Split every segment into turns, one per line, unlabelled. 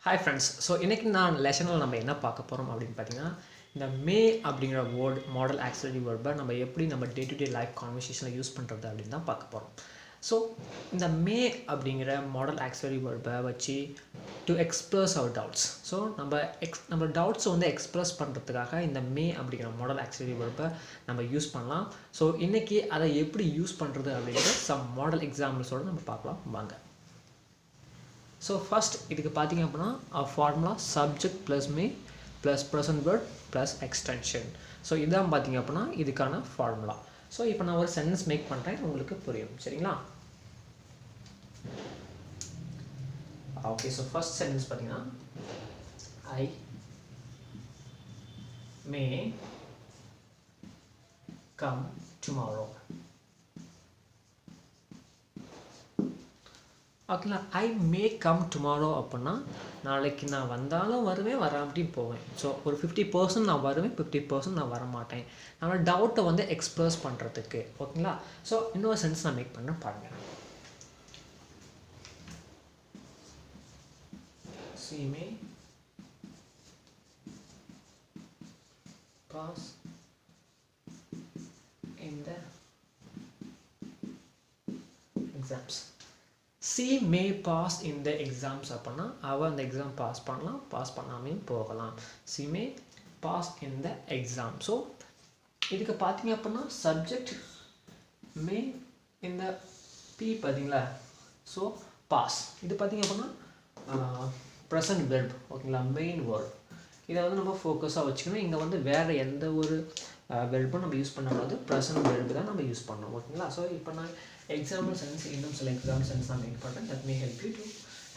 Hi friends. So இன்னைக்கு நான் லெசனில் நம்ம என்ன பார்க்க போகிறோம் அப்படின்னு பார்த்தீங்கன்னா இந்த மே அப்படிங்கிற வேர்ட் மாடல் ஆக்சிலரி வேர்பை நம்ம எப்படி நம்ம டே டு டே லைஃப் கான்வர்சேஷனில் யூஸ் பண்ணுறது அப்படின்னு தான் பார்க்க போகிறோம். ஸோ இந்த மே அப்படிங்கிற மாடல் ஆக்சிலரி வேர்பை வச்சு to express our doubts. So நம்ம டவுட்ஸை வந்து எக்ஸ்பிரஸ் பண்ணுறதுக்காக இந்த மே அப்படிங்கிற மாடல் ஆக்சிலரி வேர்பை நம்ம யூஸ் பண்ணலாம். ஸோ இன்றைக்கி அதை எப்படி யூஸ் பண்ணுறது அப்படிங்கிற சம் மாடல் எக்ஸாம்பிள்ஸோடு நம்ம பார்க்கலாம் வாங்க. ஸோ ஃபஸ்ட் இதுக்கு பார்த்தீங்க அப்படின்னா formula subject plus may plus present word plus extension. So இதான் பார்த்தீங்க அப்படின்னா இதுக்கான ஃபார்முலா. ஸோ இப்போ நான் ஒரு சென்டென்ஸ் மேக் பண்ணுறேன், உங்களுக்கு புரியும் சரிங்களா? ஓகே, ஸோ ஃபர்ஸ்ட் சென்டென்ஸ் பார்த்தீங்கன்னா ஐ மே கம் டுமாரோ. ஓகேங்களா? ஐ மே கம் டுமாரோ அப்படின்னா நாளைக்கு நான் வந்தாலும் வருவேன், வராமட்டியும் போவேன். ஸோ ஒரு 50% நான் வருவேன், 50% நான் வரமாட்டேன். நம்மளோட டவுட்டை வந்து எக்ஸ்பிரஸ் பண்ணுறதுக்கு. ஓகேங்களா? ஸோ இன்னொரு சென்ஸ் நான் மேக் பண்ண பாருங்கள். She may pass in the exams. She may pass in the exams அப்படின்னா அவள் அந்த எக்ஸாம் பாஸ் பண்ணலாம், பாஸ் பண்ணாமையும் போகலாம். She may pass in the exam. So இதுக்கு பார்த்தீங்க அப்படின்னா சப்ஜெக்ட் மே இந்த பி பார்த்தீங்களா? ஸோ பாஸ் இது பார்த்தீங்க அப்படின்னா ப்ரெசன்ட் வெர்ப். ஓகேங்களா? Main word. இதை வந்து நம்ம ஃபோக்கஸாக வச்சுக்கணும். இங்கே வந்து வேறு எந்த ஒரு வெர்பும் நம்ம யூஸ் பண்ணக்கூடாது, ப்ரெசன்ட் வெர்பு தான் நம்ம யூஸ் பண்ணணும். ஓகேங்களா? ஸோ இப்போ நான் example sentence இன்னும் சில example sentence நான் மேக் பண்ணுறேன். that may help you to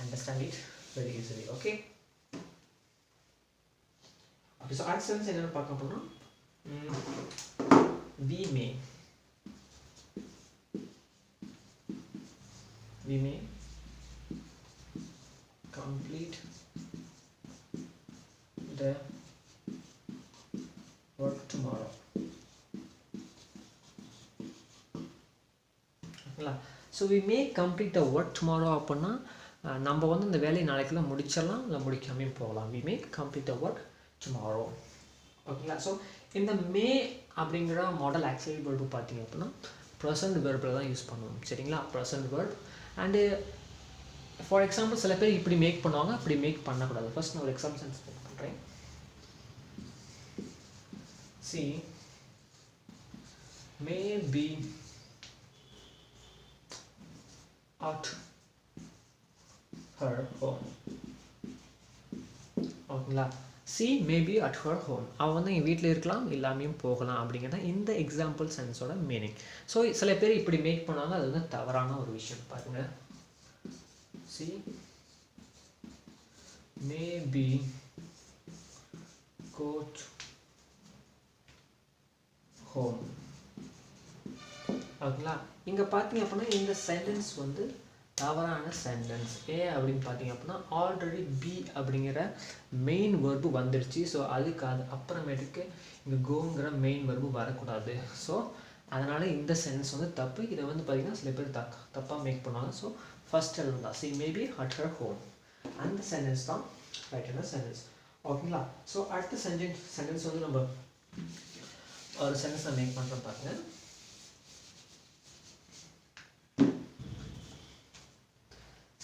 understand it very easily. okay so அடுத்த sentence என்னன்னு பார்க்க போறோம். we may complete the work tomorrow. So we may complete the work tomorrow அப்படின்னா நம்ம வந்து இந்த வேலையை நாளைக்கெல்லாம் முடிச்சிடலாம், இல்லை முடிக்காமையும் போகலாம். We may complete the work tomorrow. ஓகேங்களா? ஸோ இந்த மே அப்படிங்கிற மாடல் ஆக்சிலரி வேர்பு பார்த்தீங்க அப்படின்னா ப்ரெசன்ட் வேர்பில் தான் யூஸ் பண்ணுவோம் சரிங்களா? Present verb. And for example சில பேர் இப்படி மேக் பண்ணுவாங்க, அப்படி மேக் பண்ணக்கூடாது. ஃபர்ஸ்ட் நான் ஒரு எக்ஸாம்பிள் சென்ஸ் மேக் பண்ணுறேன். C may be at her home. ஓகேங்களா? C maybe at her home. அவள் வந்து எங்கள் வீட்டில் இருக்கலாம், இல்லாமையும் போகலாம் அப்படிங்கிறத இந்த எக்ஸாம்பிள் சென்ஸோட மீனிங். ஸோ சில பேர் இப்படி மேக் பண்ணுவாங்க, அது வந்து தவறான ஒரு விஷயம். பாருங்க, சி மேபி கோ ஹோம். ஓகேங்களா? இங்கே பார்த்தீங்க அப்படின்னா இந்த சென்டென்ஸ் வந்து தவறான சென்டென்ஸ். ஏன் அப்படின்னு பார்த்தீங்க அப்படின்னா ஆல்ரெடி பி அப்படிங்கிற மெயின் வெர்பு வந்துடுச்சு. ஸோ அதுக்கு அப்புறமேட்டுக்கு இங்கே கோங்கிற மெயின் வெர்பு வரக்கூடாது. ஸோ அதனால் இந்த சென்டென்ஸ் வந்து தப்பு. இதை வந்து பார்த்திங்கன்னா சில பேர் தப்பாக மேக் பண்ணுவாங்க. ஸோ ஃபர்ஸ்ட் எல்லாம் தான் C maybe at her home, அந்த சென்டென்ஸ் தான் ரைட்டான சென்டென்ஸ். ஓகேங்களா? ஸோ அடுத்த சென்டென்ஸ் வந்து நம்ம ஒரு சென்டென்ஸ் நான் மேக் பண்ணுறோம் பாருங்க.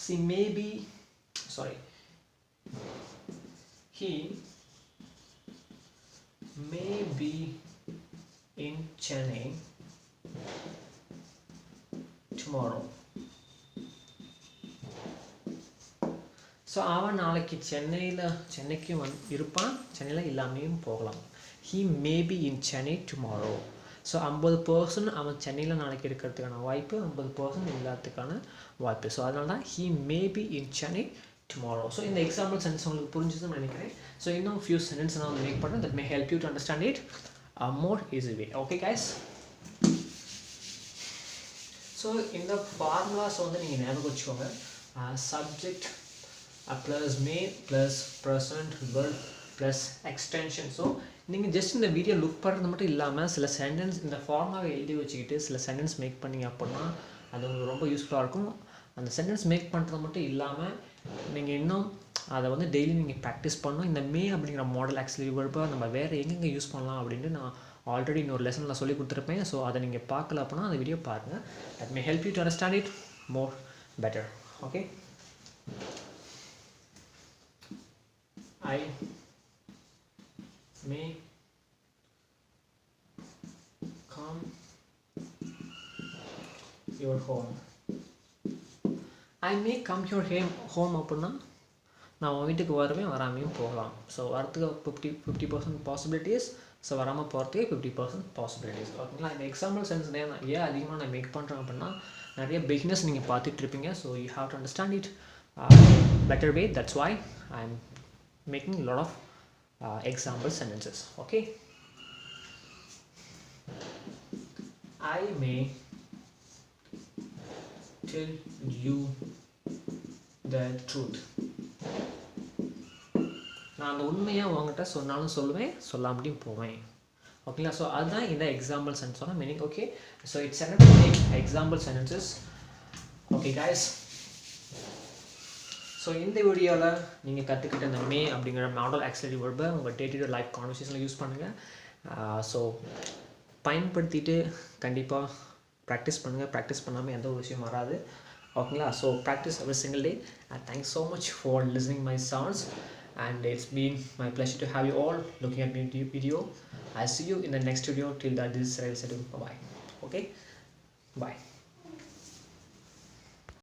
he may be in Chennai tomorrow. So அவன் நாளைக்கு சென்னைக்கு இருப்பான், சென்னையில் இல்லாமையும் போகலாம். he may be in Chennai tomorrow. So 50% அவன் சென்னையில் நாளைக்கு இருக்கிறதுக்கான வாய்ப்பு, 50% இல்லாததுக்கான வாய்ப்பு. ஸோ அதனால தான் he may be in Chennai tomorrow. So இந்த எக்ஸாம்பிள் சென்டென்ஸ் உங்களுக்கு புரிஞ்சுதுன்னு நினைக்கிறேன். ஸோ இன்னும் ஃபியூ சென்டென்ஸ் நான் மேக் பண்ணுறேன். that may help you to understand it more easy way. okay guys? So இந்த ஃபார்முலாஸ் வந்து நீங்கள் ஞாபகம் வச்சுக்கோங்க. Subject plus may plus present verb plus extension. So நீங்கள் ஜஸ்ட் இந்த வீடியோ லுக் பண்ணுறது மட்டும் இல்லாமல் சில சென்டென்ஸ் இந்த ஃபார்முலாவை எழுதி வச்சுக்கிட்டு சில சென்டென்ஸ் மேக் பண்ணிங்க அப்படின்னா அது உங்களுக்கு ரொம்ப யூஸ்ஃபுல்லாக இருக்கும். அந்த சென்டென்ஸ் மேக் பண்ணுறது மட்டும் இல்லாமல் நீங்கள் இன்னும் அதை வந்து டெய்லி நீங்கள் ப்ராக்டிஸ் பண்ணணும். இந்த மே அப்படிங்கிற மாடல் ஆக்சிலரி வெர்பை நம்ம வேறு எங்கெங்கே யூஸ் பண்ணலாம் அப்படின்ட்டு நான் ஆல்ரெடி இன்னொரு லெசனில் சொல்லி கொடுத்துருப்பேன். ஸோ அதை நீங்கள் பார்க்கல அப்படின்னா அந்த வீடியோ பாருங்கள். That may help you to understand it more better. Okay, I may come your home. I may come your home அப்படின்னா நான் உன் வீட்டுக்கு வருவேன், வராமையும் போகலாம். ஸோ வரத்துக்கு 50% பாசிபிலிட்டிஸ், ஸோ வராமல் போகிறதுக்கு 50% பாசிபிலிட்டிஸ். ஓகேங்களா? இந்த எக்ஸாம்பிள் சென்ஸ் நான் ஏன் அதிகமாக நான் மேக் பண்ணுறேன் அப்படின்னா நிறைய பிகினர்ஸ் நீங்கள் பார்த்துட்ருப்பீங்க. So you have to understand it better way. That's why I am making a lot of example sentences. Okay, I may tell you the truth. நான் அந்த உண்மையை உங்ககிட்ட சொன்னாலும் சொல்லுவேன், சொல்லாமட்டியும் போவேன். ஓகேங்களா? ஸோ அதுதான் இந்த எக்ஸாம்பிள் சென்டென்ஸோட meaning. Okay, so it's example sentences. Okay guys, so இந்த வீடியோவில் நீங்கள் கற்றுக்கிட்ட இந்த மே அப்படிங்கிற மாடல் ஆக்சிலரி வெர்பை உங்கள் டே டு டே லைஃப் கான்வர்சேஷனில் யூஸ் பண்ணுங்கள். ஸோ பயன்படுத்திட்டு கண்டிப்பாக ப்ராக்டிஸ் பண்ணுங்கள். ப்ராக்டிஸ் பண்ணாமல் எந்த ஒரு விஷயம் வராது. ஓகேங்களா? So practice every single day. And thanks so much for listening my sounds. And it's been my pleasure to have you all looking at my video. I'll see you in the next video. Till that, this is Settu. Bye bye. Okay, bye.